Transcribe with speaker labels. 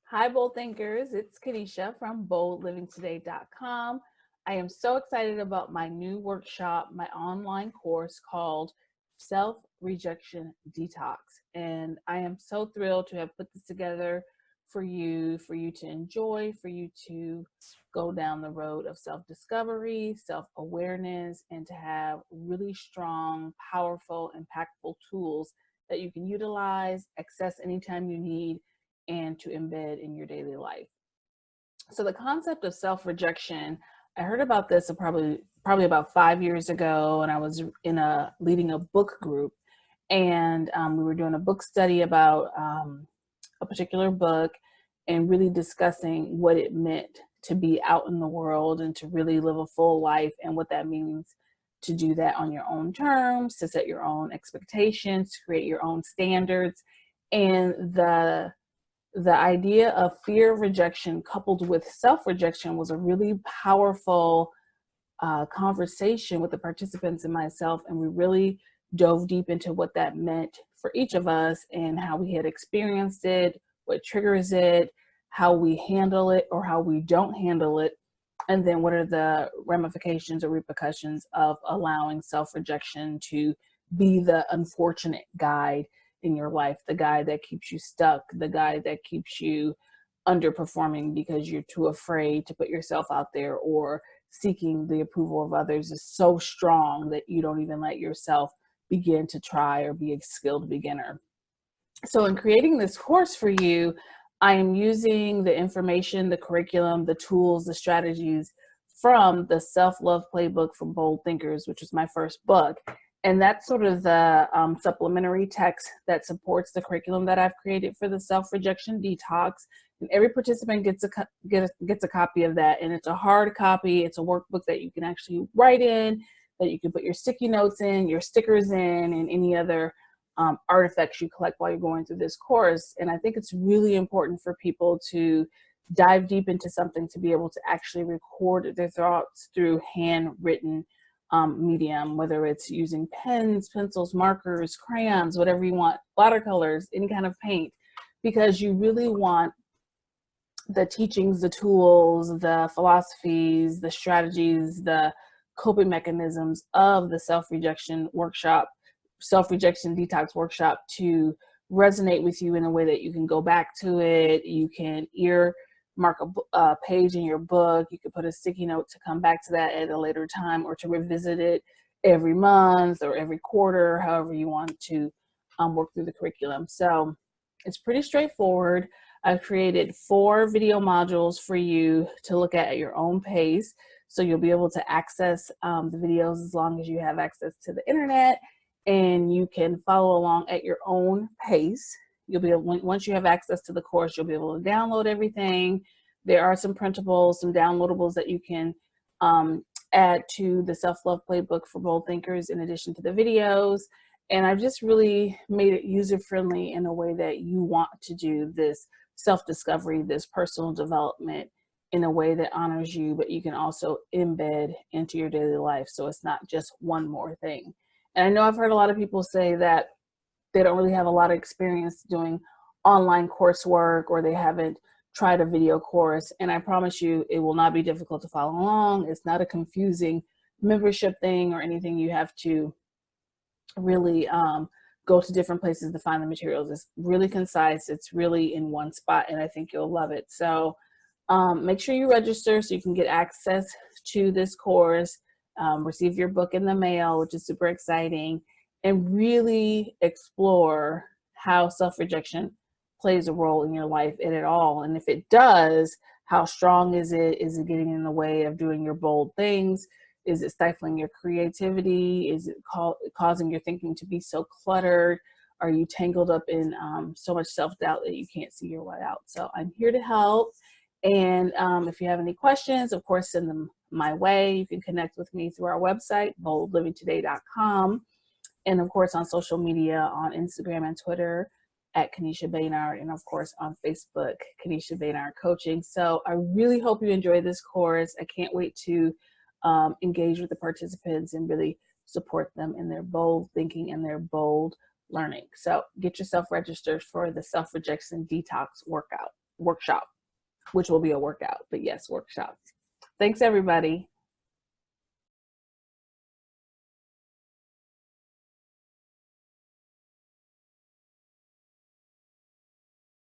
Speaker 1: Hi, Bold Thinkers. It's Kanesha from boldlivingtoday.com. I am so excited about my new workshop, my online course called Self-Rejection Detox. And I am so thrilled to have put this together for you to enjoy, for you to go down the road of self-discovery, self-awareness, and to have really strong, powerful, impactful tools that you can utilize, access anytime you need, and to embed in your daily life. So the concept of self-rejection, I heard about this probably about 5 years ago, and I was leading a book group, and we were doing a book study about a particular book, and really discussing what it meant to be out in the world and to really live a full life, and what that means to do that on your own terms, to set your own expectations, to create your own standards, and the idea of fear of rejection coupled with self-rejection was a really powerful conversation with the participants and myself. And we really dove deep into what that meant for each of us and how we had experienced it, what triggers it, how we handle it or how we don't handle it. And then what are the ramifications or repercussions of allowing self-rejection to be the unfortunate guide in your life, the guy that keeps you stuck, the guy that keeps you underperforming because you're too afraid to put yourself out there, or seeking the approval of others is so strong that you don't even let yourself begin to try or be a skilled beginner. So in creating this course for you, I am using the information, the curriculum, the tools, the strategies from the Self-Love Playbook from Bold Thinkers, which was my first book. And that's sort of the supplementary text that supports the curriculum that I've created for the Self-Rejection Detox. And every participant gets a copy of that. And it's a hard copy. It's a workbook that you can actually write in, that you can put your sticky notes in, your stickers in, and any other artifacts you collect while you're going through this course. And I think it's really important for people to dive deep into something to be able to actually record their thoughts through handwritten medium, whether it's using pens, pencils, markers, crayons, whatever you want, watercolors, any kind of paint, because you really want the teachings, the tools, the philosophies, the strategies, the coping mechanisms of the self-rejection detox workshop to resonate with you in a way that you can go back to it. You can mark a page in your book. You could put a sticky note to come back to that at a later time, or to revisit it every month or every quarter, however you want to work through the curriculum. So it's pretty straightforward. I've created 4 video modules for you to look at your own pace. So you'll be able to access the videos as long as you have access to the internet, and you can follow along at your own pace. You'll be able, once you have access to the course, you'll be able to download everything. There are some printables, some downloadables that you can add to the Self-Love Playbook for Bold Thinkers in addition to the videos. And I've just really made it user-friendly in a way that you want to do this self-discovery, this personal development, in a way that honors you, but you can also embed into your daily life. So it's not just one more thing. And I know I've heard a lot of people say that they don't really have a lot of experience doing online coursework, or they haven't tried a video course. And I promise you, it will not be difficult to follow along. It's not a confusing membership thing or anything. You have to really go to different places to find the materials. It's really concise. It's really in one spot, and I think you'll love it. So make sure you register so you can get access to this course, receive your book in the mail, which is super exciting, and really explore how self-rejection plays a role in your life, in it all. And if it does, how strong is it? Is it getting in the way of doing your bold things? Is it stifling your creativity? Is it causing your thinking to be so cluttered? Are you tangled up in so much self-doubt that you can't see your way out? So I'm here to help. And if you have any questions, of course, send them my way. You can connect with me through our website, boldlivingtoday.com. And of course, on social media, on Instagram and Twitter at Kanesha Baynard, and of course on Facebook, Kanesha Baynard Coaching. So I really hope you enjoy this course. I can't wait to engage with the participants and really support them in their bold thinking and their bold learning. So get yourself registered for the Self-Rejection Detox Workout. workshop, which will be a workout, but yes, workshop. Thanks, everybody.